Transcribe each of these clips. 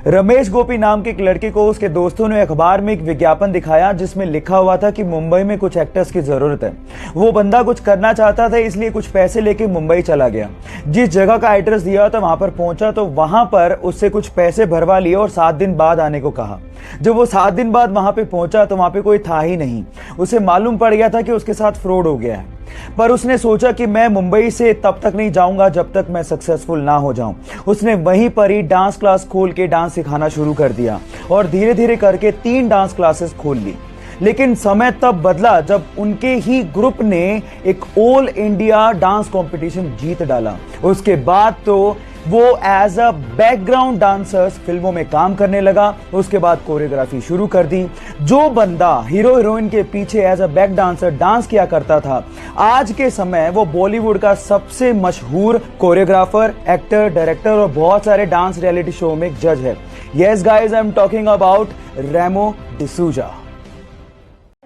रमेश गोपी नाम के एक लड़के को उसके दोस्तों ने अखबार में एक विज्ञापन दिखाया जिसमें लिखा हुआ था कि मुंबई में कुछ एक्टर्स की जरूरत है। वो बंदा कुछ करना चाहता था, इसलिए कुछ पैसे लेके मुंबई चला गया। जिस जगह का एड्रेस दिया था वहां पर पहुंचा तो वहां पर उससे कुछ पैसे भरवा लिए और 7 दिन बाद आने को कहा। जब वो 7 दिन बाद वहां पे पहुंचा तो वहां पे कोई था ही नहीं। उसे मालूम पड़ गया था कि उसके साथ फ्रॉड हो गया है, पर उसने सोचा कि मैं मुंबई से तब तक नहीं जाऊंगा जब तक मैं सक्सेसफुल ना हो जाऊं। उसने वहीं पर ही डांस क्लास खोल के डांस सिखाना शुरू कर दिया और धीरे धीरे करके 3 डांस क्लासेस खोल ली। लेकिन समय तब बदला जब उनके ही ग्रुप ने एक ऑल इंडिया डांस कंपटीशन जीत डाला। उसके बाद तो वो एज अ बैकग्राउंड डांसर्स फिल्मों में काम करने लगा। उसके बाद कोरियोग्राफी शुरू कर दी। जो बंदा हीरो हीरोइन के पीछे as a back dancer dance किया करता था, आज के समय वो बॉलीवुड का सबसे मशहूर कोरियोग्राफर, एक्टर, डायरेक्टर और बहुत सारे डांस रियलिटी शो में जज है। Yes guys, I am talking about Remo D'Souza.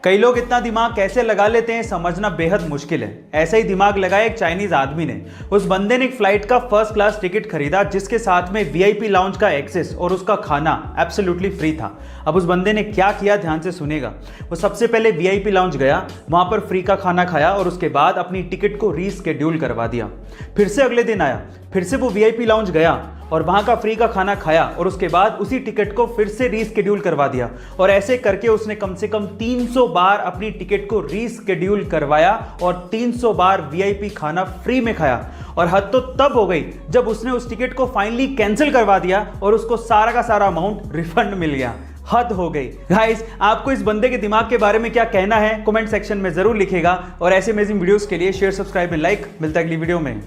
कई लोग इतना दिमाग कैसे लगा लेते हैं समझना बेहद मुश्किल है। ऐसा ही दिमाग लगाया एक चाइनीज आदमी ने। उस बंदे ने एक फ्लाइट का फर्स्ट क्लास टिकट खरीदा जिसके साथ में वीआईपी लाउंज का एक्सेस और उसका खाना एब्सोल्युटली फ्री था। अब उस बंदे ने क्या किया, ध्यान से सुनेगा। वो सबसे पहले वीआईपी लाउंज गया, वहां पर फ्री का खाना खाया और उसके बाद अपनी टिकट को रीस्केड्यूल करवा दिया। फिर से अगले दिन आया, फिर से वो वीआईपी लाउंज गया और वहां का फ्री का खाना खाया और उसके बाद उसी टिकट को फिर से रीस्केड्यूल करवा दिया। और ऐसे करके उसने कम से कम 300 बार अपनी टिकट को रीस्केड्यूल करवाया और 300 बार वीआईपी खाना फ्री में खाया। और हद तो तब हो गई जब उसने उस टिकट को फाइनली कैंसिल करवा दिया और उसको सारा का सारा अमाउंट रिफंड मिल गया। हद हो गई। गाइस, आपको इस बंदे के दिमाग के बारे में क्या कहना है कमेंट सेक्शन में जरूर लिखिएगा। और ऐसे अमेजिंग वीडियोस के लिए शेयर, सब्सक्राइब एंड लाइक। मिलता है अगली वीडियो में।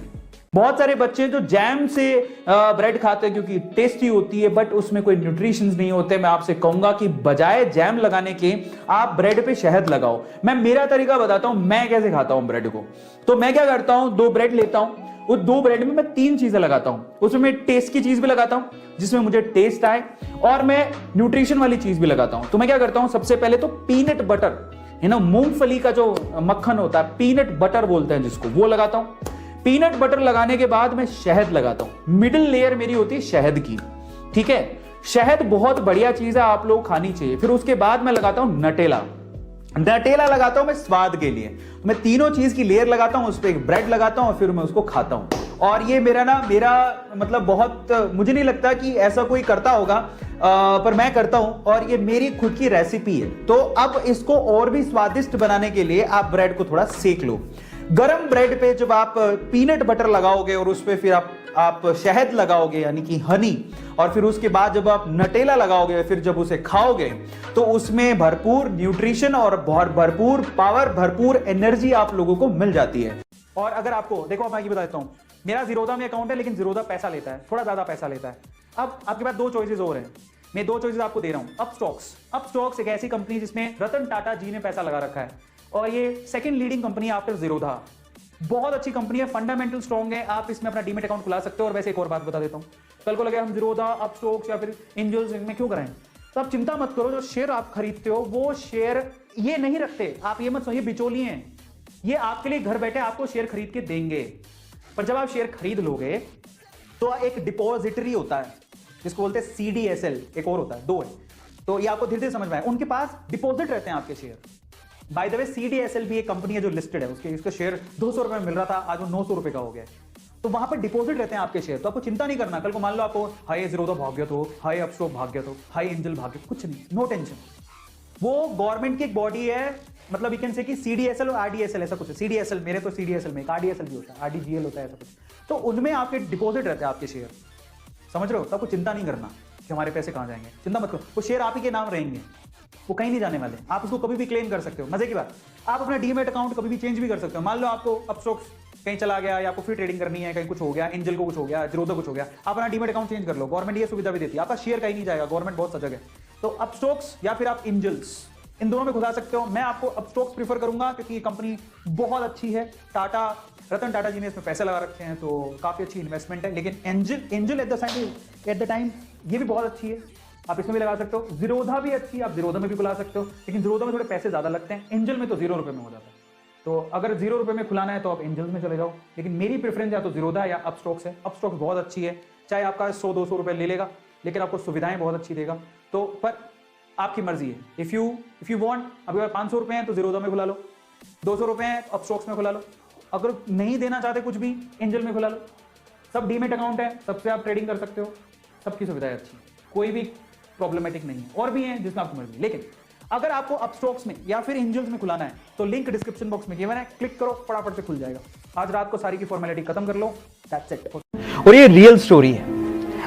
बहुत सारे बच्चे जो जैम से ब्रेड खाते हैं क्योंकि टेस्टी होती है, बट उसमें कोई न्यूट्रिशंस नहीं होते। मैं आपसे कहूंगा कि बजाय जैम लगाने के आप ब्रेड पे शहद लगाओ। मैं मेरा तरीका बताता हूं, मैं कैसे खाता हूं ब्रेड को। तो मैं क्या करता हूं, 2 ब्रेड लेता हूं, उस 2 ब्रेड में मैं 3 चीजें लगाता हूं। उसमें मैं टेस्ट की चीज भी लगाता हूं जिसमें मुझे टेस्ट आए, और मैं न्यूट्रिशन वाली चीज भी लगाता हूं। तो मैं क्या करता हूं, सबसे पहले तो पीनट बटर है ना, मूंगफली का जो मक्खन होता है, पीनट बटर बोलते हैं जिसको, वो लगाता हूं। पीनट बटर लगाने के बाद मैं शहद लगाता हूं। मिडिल लेयर मेरी होती है शहद की, ठीक है। शहद बहुत बढ़िया चीज है, आप लोग खानी चाहिए। फिर उसके बाद मैं लगाता हूं नटेला। नटेला लगाता हूं मैं स्वाद के लिए। मैं तीनों चीज की लेयर लगाता हूं, उस पर एक ब्रेड लगाता हूं और फिर मैं उसको खाता हूं। और ये मेरा मतलब बहुत, मुझे नहीं लगता कि ऐसा कोई करता होगा, पर मैं करता हूं और ये मेरी खुद की रेसिपी है। तो अब इसको और भी स्वादिष्ट बनाने के लिए आप ब्रेड को थोड़ा सेक लो। गरम ब्रेड पे जब आप पीनट बटर लगाओगे और उस पे फिर आप शहद लगाओगे यानी कि हनी, और फिर उसके बाद जब आप नटेला लगाओगे, फिर जब उसे खाओगे तो उसमें भरपूर न्यूट्रिशन और भरपूर पावर, भरपूर एनर्जी आप लोगों को मिल जाती है। और अगर आपको देखो, मैं ये बता देता हूं, मेरा जीरोधा में अकाउंट है लेकिन जीरोधा पैसा लेता है, थोड़ा ज्यादा पैसा लेता है। अब आपके पास 2 चॉइसेस और हैं। मैं 2 चॉइसेस आपको दे रहा हूं। अपस्टॉक्स एक ऐसी कंपनी जिसमें रतन टाटा जी ने पैसा लगा रखा है और ये सेकंड लीडिंग कंपनी है आफ्टर जीरोधा। बहुत अच्छी कंपनी है, फंडामेंटल स्ट्रॉन्ग है, आप इसमें अपना डीमेट अकाउंट खुला सकते हो। और वैसे एक और बात बता देता हूं, कल को लगे हम जीरोधा, अपस्टॉक्स या फिर एंजल्स में क्यों कराएं, तो आप चिंता मत करो। जो शेयर आप खरीदते हो वो शेयर ये नहीं रखते, आप ये मत समझिए बिचौलिए हैं, ये आपके लिए घर बैठे आपको शेयर खरीद के देंगे। पर जब आप शेयर खरीद लोगे तो एक डिपॉजिटरी होता है जिसको बोलते हैं सीडीएसएल, एक और होता है, 2 है। तो ये आपको धीरे धीरे समझ में आए, उनके पास डिपॉजिट रहते हैं आपके share. By the way, CDSL भी एक कंपनी है जो लिस्टेड है, इसका शेयर 200 रुपए में मिल रहा था, आज वो 900 रुपए का हो गया। तो वहां पर डिपॉजिट रहते हैं आपके शेयर, तो आपको चिंता नहीं करना। कल को मान लो आपको हाई जीरोधा भाग गया तो, हाई अपस्टॉक भाग गया तो, हाई एंजल भाग गया, कुछ नहीं, नो टेंशन। वो गवर्नमेंट की एक बॉडी है, मतलब यू कैन से कि सीडीएसएल और आरडीएसएल ऐसा कुछ है। सीडीएसएल, मेरे तो सीडीएसएल में, आरडीएसएल भी होता है, आरडीजीएल होता है, ऐसा कुछ। तो उनमें आपके डिपॉजिट रहते हैं आपके शेयर, समझ रहे हो। तो आपको चिंता नहीं करना कि हमारे पैसे कहां जाएंगे, चिंता मत करो, वो शेयर आप ही के नाम रहेंगे, वो कहीं नहीं जाने वाले। आप उसको कभी भी क्लेम कर सकते हो। मजे की बात, आप अपना डीमेट अकाउंट कभी भी चेंज भी कर सकते हो। मान लो आपको अपस्टॉक्स कहीं चला गया या आपको फ्री ट्रेडिंग करनी है, कहीं कुछ हो गया, एंजल को कुछ हो गया, जीरोधा कुछ हो गया, आप अपना डीमेट अकाउंट चेंज कर लो। गवर्नमेंट ये सुविधा भी देती है, आपका शेयर कहीं नहीं जाएगा, गवर्नमेंट बहुत सजग है। तो अपस्टॉक्स या फिर आप एंजल्स, इन दोनों में खुला सकते हो। मैं आपको अपस्टॉक्स प्रीफर करूंगा क्योंकि ये कंपनी बहुत अच्छी है। रतन टाटा जी ने इसमें पैसे लगा रखे हैं, तो काफी अच्छी इन्वेस्टमेंट है। लेकिन एंजल एट द टाइम ये भी बहुत अच्छी है, आप इसमें भी लगा सकते हो। जीरोधा भी अच्छी है, आप जीरोधा में भी खुला सकते हो, लेकिन जीरोधा में थोड़े पैसे ज्यादा लगते हैं, एंजल में तो 0 रुपए में हो जाता है। तो अगर 0 रुपए में खुलाना है तो आप एंजल्स में चले जाओ, लेकिन मेरी प्रेफरेंस या तो जीरोधा या अपस्टॉक्स है। अपस्टॉक्स बहुत अच्छी है, चाहे आपका 100-200 रुपए ले लेगा, लेकिन आपको सुविधाएं बहुत अच्छी देगा। तो पर आपकी मर्जी है, इफ यू वांट, अभी 500 रुपए हैं तो जीरोधा में खुला लो, 200 रुपए हैं तो अपस्टॉक्स में खुला लो, अगर नहीं देना चाहते कुछ भी एंजल में खुला लो, सब डीमेट अकाउंट है, सबसे आप ट्रेडिंग कर सकते हो, सबकी सुविधाएं अच्छी, कोई भी प्रॉब्लमेटिक नहीं है। और भी हैं जिसमें आपकी मर्जी, लेकिन अगर आपको अपस्टॉक्स में या फिर एंजल्स में खुलाना है तो लिंक डिस्क्रिप्शन बॉक्स में गिवन है, क्लिक करो, फटाफट से खुल जाएगा। आज रात को सारी की फॉर्मेलिटी खत्म कर लो, दैट्स इट। और ये रियल स्टोरी है।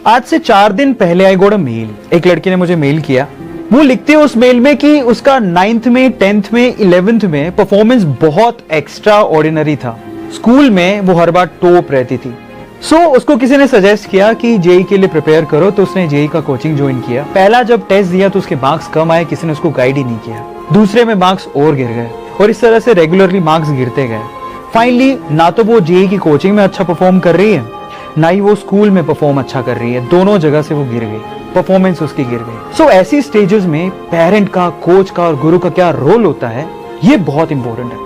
आज से 4 दिन पहले आई गॉट अ मेल, एक लड़की ने मुझे मेल किया। वो लिखते हैं उस मेल में कि उसका 9th में, 10th में, 11th में परफॉर्मेंस बहुत एक्स्ट्रा ऑर्डिनरी था। स्कूल में वो हर बार टॉप रहती थी। उसको किसी ने सजेस्ट किया कि जेई के लिए प्रिपेयर करो, तो उसने जेई का कोचिंग ज्वाइन किया। पहला जब टेस्ट दिया तो उसके मार्क्स कम आए, किसी ने उसको गाइड ही नहीं किया। दूसरे में मार्क्स और गिर गए और इस तरह से रेगुलरली मार्क्स गिरते गए। फाइनली ना तो वो जेई की कोचिंग में अच्छा परफॉर्म कर रही है, ना ही वो स्कूल में परफॉर्म अच्छा कर रही है। दोनों जगह से वो गिर गई, परफॉर्मेंस उसकी गिर गई। ऐसी स्टेजेस में पेरेंट का, कोच का और गुरु का क्या रोल होता है, ये बहुत इंपॉर्टेंट है।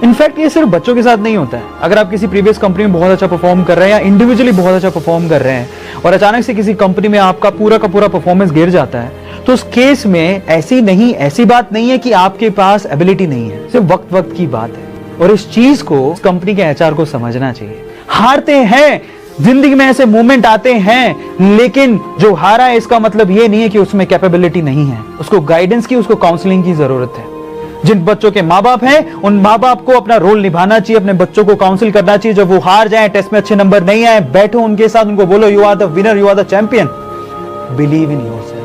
इनफैक्ट ये सिर्फ बच्चों के साथ नहीं होता है। अगर आप किसी प्रीवियस कंपनी में बहुत अच्छा परफॉर्म कर रहे हैं या इंडिविजुअली बहुत अच्छा परफॉर्म कर रहे हैं और अचानक से किसी कंपनी में आपका पूरा का पूरा परफॉर्मेंस गिर जाता है, तो उस केस में ऐसी बात नहीं है कि आपके पास एबिलिटी नहीं है, सिर्फ वक्त की बात है। और इस चीज को कंपनी के एचआर को समझना चाहिए। हारते हैं, जिंदगी में ऐसे मोमेंट आते हैं, लेकिन जो हारा है इसका मतलब ये नहीं है कि उसमें कैपेबिलिटी नहीं है। उसको गाइडेंस की, उसको काउंसलिंग की जरूरत है। जिन बच्चों के माँ बाप हैं, उन माँ बाप को अपना रोल निभाना चाहिए, अपने बच्चों को काउंसिल करना चाहिए। जब वो हार जाएं, टेस्ट में अच्छे नंबर नहीं आए, बैठो उनके साथ, उनको बोलो you are the winner, you are the champion, believe in yourself.